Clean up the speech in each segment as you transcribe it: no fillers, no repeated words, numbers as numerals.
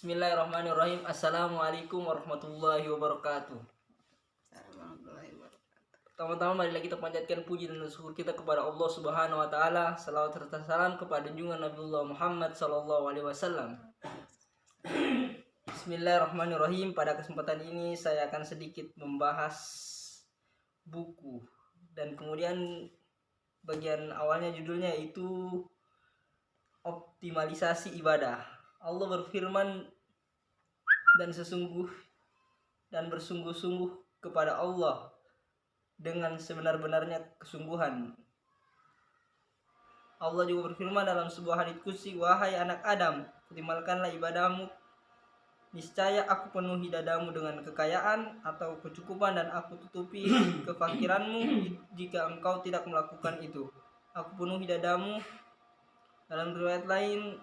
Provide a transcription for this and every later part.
Bismillahirrahmanirrahim. Assalamualaikum warahmatullahi wabarakatuh. Pertama-tama mari kita panjatkan puji dan syukur kita kepada Allah Subhanahu wa taala. Salawat serta salam kepada junjungan Nabiullah Muhammad sallallahu alaihi wasallam. Bismillahirrahmanirrahim. Pada kesempatan ini saya akan sedikit membahas buku dan kemudian bagian awalnya judulnya itu optimalisasi ibadah. Allah berfirman dan bersungguh-sungguh kepada Allah dengan sebenar-benarnya kesungguhan. Allah juga berfirman dalam sebuah hadits qudsi, wahai anak Adam, optimalkanlah ibadahmu. Niscaya aku penuhi dadamu dengan kekayaan atau kecukupan dan aku tutupi kefakiranmu jika engkau tidak melakukan itu. Aku penuhi dadamu. Dalam riwayat lain,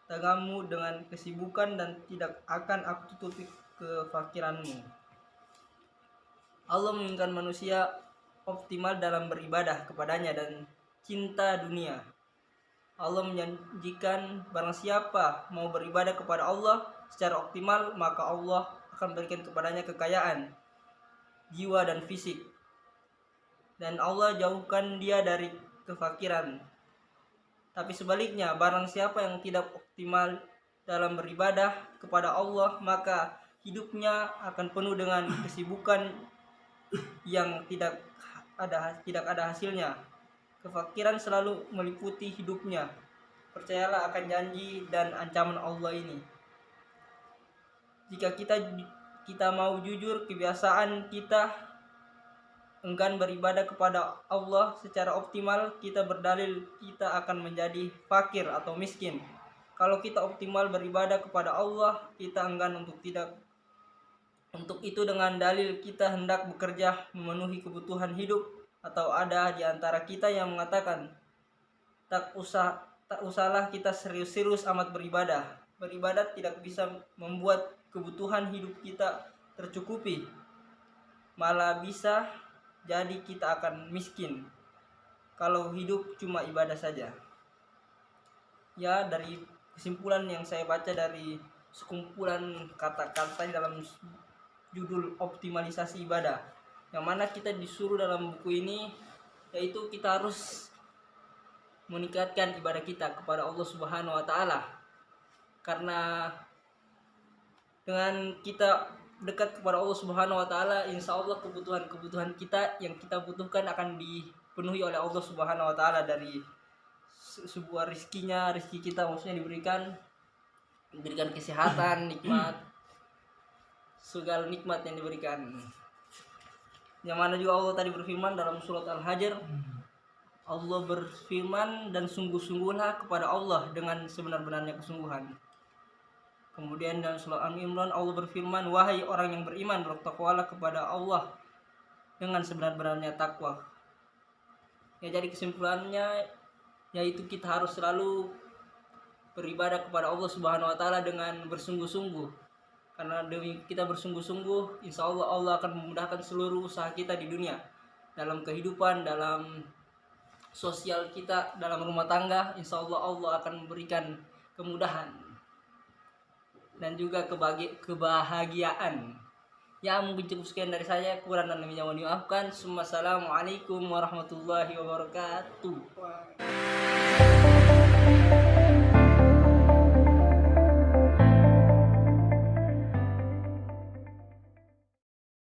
dagamu dengan kesibukan dan tidak akan aku tutupi kefakiranmu. Allah menginginkan manusia optimal dalam beribadah kepadanya dan cinta dunia. Allah menjanjikan barang siapa mau beribadah kepada Allah secara optimal, maka Allah akan berikan kepadanya kekayaan jiwa dan fisik. Dan Allah jauhkan dia dari kefakiran. Tapi sebaliknya, barang siapa yang tidak optimal dalam beribadah kepada Allah, maka hidupnya akan penuh dengan kesibukan yang tidak ada hasilnya. Kefakiran selalu meliputi hidupnya. Percayalah akan janji dan ancaman Allah ini. Jika kita mau jujur, kebiasaan kita enggan beribadah kepada Allah secara optimal, kita berdalil kita akan menjadi fakir atau miskin. Kalau kita optimal beribadah kepada Allah, kita enggan untuk itu dengan dalil kita hendak bekerja memenuhi kebutuhan hidup. Atau ada di antara kita yang mengatakan tak usahlah kita serius-serius amat beribadah. Beribadah tidak bisa membuat kebutuhan hidup kita tercukupi, malah bisa jadi kita akan miskin kalau hidup cuma ibadah saja. Ya, dari kesimpulan yang saya baca dari sekumpulan kata-kata dalam judul optimalisasi ibadah, yang mana kita disuruh dalam buku ini, yaitu kita harus meningkatkan ibadah kita kepada Allah Subhanahu wa taala. Karena dengan kita dekat kepada Allah Subhanahu wa taala, insya Allah kebutuhan kita yang kita butuhkan akan dipenuhi oleh Allah Subhanahu wa taala. Dari sebuah rizki kita maksudnya diberikan kesehatan, nikmat, segala nikmat yang diberikan. Yang mana juga Allah tadi berfirman dalam surat Al-Hajr, Allah berfirman, dan sungguh-sungguhlah kepada Allah dengan sebenar-benarnya kesungguhan. Kemudian dalam surah Al-Imran Allah berfirman, wahai orang yang beriman, bertakwalah kepada Allah dengan sebenar-benarnya takwa. Ya, jadi kesimpulannya yaitu kita harus selalu beribadah kepada Allah Subhanahu wa taala dengan bersungguh-sungguh. Karena demi kita bersungguh-sungguh, insya Allah akan memudahkan seluruh usaha kita di dunia, dalam kehidupan, dalam sosial kita, dalam rumah tangga. Insya Allah akan memberikan kemudahan dan juga kebahagiaan. Ya, mungkin cukup sekian dari saya, kurang dan lebihnya mohon dimaafkan. Assalamualaikum warahmatullahi wabarakatuh.